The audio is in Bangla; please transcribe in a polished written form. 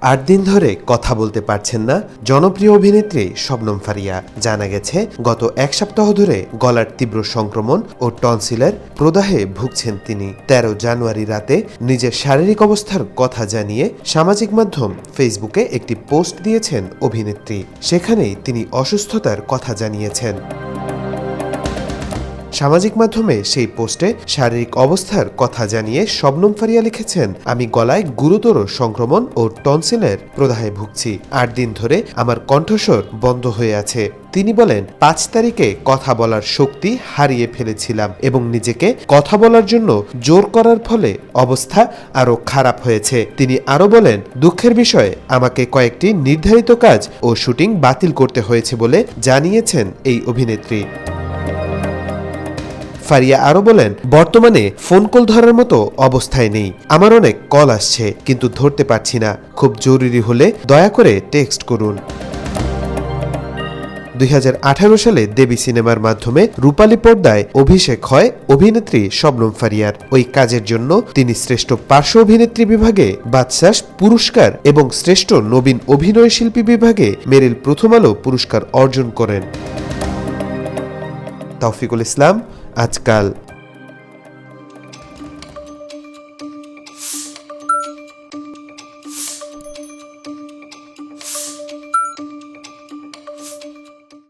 8 দিন ধরে কথা বলতে পারছেন না জনপ্রিয় অভিনেত্রী শবনম ফারিয়া। জানা গেছে গত 1 সপ্তাহ ধরে গলার তীব্র সংক্রমণ ও টনসিলের প্রদাহে ভুগছেন তিনি। 13 জানুয়ারি রাতে নিজের শারীরিক অবস্থার কথা জানিয়ে সামাজিক মাধ্যম ফেসবুকে একটি পোস্ট দিয়েছেন অভিনেত্রী। সেখানেই তিনি অসুস্থতার কথা জানিয়েছেন। সামাজিক মাধ্যমে সেই পোস্টে শারীরিক অবস্থার কথা জানিয়ে শবনম ফারিয়া লিখেছেন, আমি গলায় গুরুতর সংক্রমণ ও টনসিলের প্রদাহে ভুগছি। 8 দিন ধরে আমার কণ্ঠস্বর বন্ধ হয়ে আছে। তিনি বলেন, 5 তারিখে কথা বলার শক্তি হারিয়ে ফেলেছিলাম এবং নিজেকে কথা বলার জন্য জোর করার ফলে অবস্থা আরও খারাপ হয়েছে। তিনি আরও বলেন, দুঃখের বিষয়ে আমাকে কয়েকটি নির্ধারিত কাজ ও শুটিং বাতিল করতে হয়েছে বলে জানিয়েছেন এই অভিনেত্রী। ফারিয়া আরও বলেন, বর্তমানে ফোন কল ধরার মতো অবস্থায় নেই। আমার অনেক কল আসছে কিন্তু ধরতে পারছি না। খুব জরুরি হলে দয়া করে টেক্সট করুন। 2018 সালে দেবী সিনেমার মাধ্যমে রূপালী পর্দায় অভিষেক হয় অভিনেত্রী শবনম ফারিয়ার। ওই কাজের জন্য তিনি শ্রেষ্ঠ পার্শ্ব অভিনেত্রী বিভাগে বাদশাহ পুরস্কার এবং শ্রেষ্ঠ নবীন অভিনয় শিল্পী বিভাগে মেরিল প্রথম আলো পুরস্কার অর্জন করেন। তৌফিকুল ইসলাম, আজকাল।